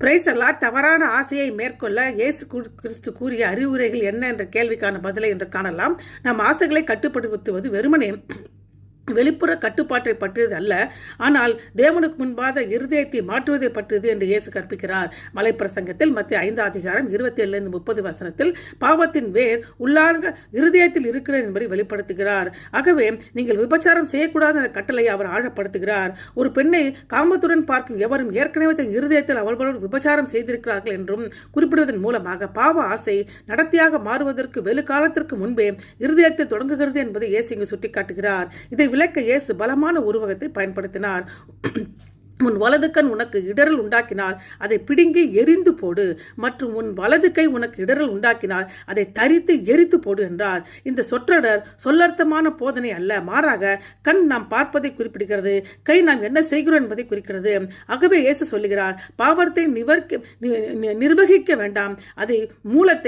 Price அல்லாஹ். தவறான ஆசையை மேற்கொள்ள இயேசு கிறிஸ்து கூறிய அறிவுரைகள் என்ன என்ற கேள்விக்கான பதிலை என்று காணலாம். நம் ஆசைகளை கட்டுப்படுத்துவது வெறுமனே வெளிப்புற கட்டுப்பாட்டை பற்றியது அல்ல, ஆனால் தேவனுக்கு முன்பாக இருதயத்தை மாற்றுவதை பற்றியது என்று இயேசு கற்பிக்கிறார். மலைப்பிரசங்கத்தில் மத்திய 5:27-30 பாவத்தின் வேர் உள்ளார்ந்த இருதயத்தில் இருக்கிறது என்பதை வெளிப்படுத்துகிறார். ஆகவே நீங்கள் விபச்சாரம் செய்யக்கூடாத அந்த கட்டளை அவர் ஆழப்படுத்துகிறார். ஒரு பெண்ணை காமத்துடன் பார்க்கும் எவரும் ஏற்கனவே தன் இருதயத்தில் அவர்களோடு விபச்சாரம் செய்திருக்கிறார்கள் என்றும் குறிப்பிடுவதன் மூலமாக பாவ ஆசை நடத்தியாக மாறுவதற்கு வெகு காலத்திற்கு முன்பே இருதயத்தில் தொடங்குகிறது என்பதை இயேசு இங்கு சுட்டிக்காட்டுகிறார். இதை விளக்க இயேசு பலமான உருவகத்தை பயன்படுத்தினார். உன் வலது கண் உனக்கு இடரல் உண்டாக்கினால் அதை பிடுங்கி எரிந்து போடு, மற்றும் உன் வலது கை உனக்கு இடரல் உண்டாக்கினால் அதை தரித்து எரித்து போடு என்றார். இந்த சொற்றொடர் சொல்லர்த்தமான போதனை அல்ல, மாறாக கண் நாம் பார்ப்பதை குறிப்பிடுகிறது, கை நாம் என்ன செய்கிறோம் என்பதை குறிக்கிறது. ஆகவே இயேசு சொல்லுகிறார், பாவத்தை நிர்வகிக்க வேண்டாம், அதை மூல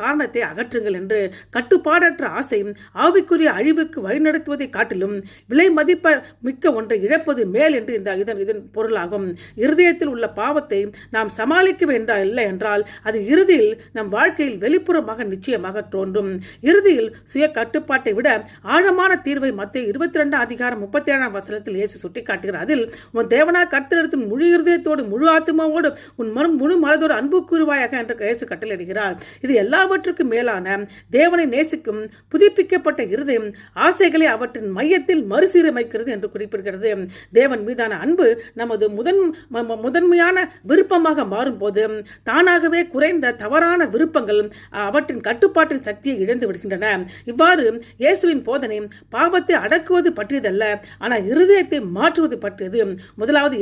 காரணத்தை அகற்றுங்கள் என்று. கட்டுப்பாடற்ற ஆசை ஆவிக்குரிய அழிவுக்கு வழிநடத்துவதை காட்டிலும் விலை மதிப்ப மிக்க ஒன்றை இழப்பது மேல் என்று இதன் பொருளாகும். இருதயத்தில் உள்ள பாவத்தை நாம் சமாளிக்க வேண்டாம் இல்லை என்றால் அது இறுதியில் நம் வாழ்க்கையில் வெளிப்புறமாக நிச்சயமாக தோன்றும். இறுதியில் சுய கட்டுப்பாட்டை விட ஆழமான தீர்வை மத்திய 22:37 இயேசு சுட்டிக்காட்டுகிறார். அதில் உன் தேவனா கர்த்தரிடத்தில் முழு இருதயத்தோடு முழு ஆத்மாவோடு உன் முழு மனதோடு அன்பு கூறுவாயாக என்று இயேசு கட்டளையிடுகிறார். இது எல்லாவற்றுக்கும் மேலான தேவனை நேசிக்கும் புதுப்பிக்கப்பட்ட இருதயம் ஆசைகளை அவற்றின் மையத்தில் மறுசீரமைக்கிறது என்று குறிப்பிடுகிறது. தேவன் மீதான அன்பு நமது முதன்மையான விருப்பமாக மாறும் போது தானாகவே குறைந்த தவறான விருப்பங்கள் அவற்றின் கட்டுப்பாட்டின் சக்தியை இழந்து விடுகின்றன. இவ்வாறு இயேசுவின் போதனை பாவத்தை அடக்குவது பற்றியதல்ல, ஆனால் இருதயத்தை மாற்றுவது பற்றியது. முதலாவது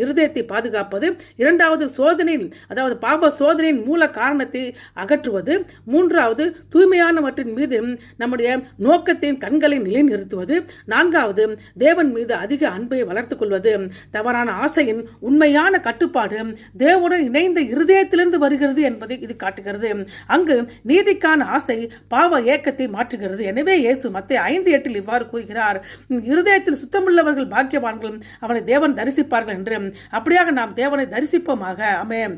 இருதயத்தை பாதுகாப்பது, இரண்டாவது அதாவது பாவ சோதனையின் மூல காரணத்தை அகற்றுவது, மூன்றாவது தூய்மையானவற்றின் மீது நம்முடைய நோக்கத்தின் கண்களை நிலைநிறுத்துவது, நான்காவது தேவன் மீது அதிக அன்பை வளர்த்துக் கொள்வது. தவறான ஆசையின் உண்மையான கட்டுப்பாடு தேவனுடன் இணைந்த இருதயத்திலிருந்து வருகிறது என்பதை இது காட்டுகிறது. அங்கு நீதிக்கான ஆசை பாவ ஏக்கத்தை மாற்றுகிறது. எனவே இயேசு மத்தேயு 5:8 இவ்வாறு கூறுகிறார், இருதயத்தில் சுத்தமுள்ளவர்கள் பாக்கியவான்கள், அவனை தேவன் தரிசிப்பார்கள் என்று. அப்படியாக நாம் தேவனை தரிசிப்போமாக. ஆமென்.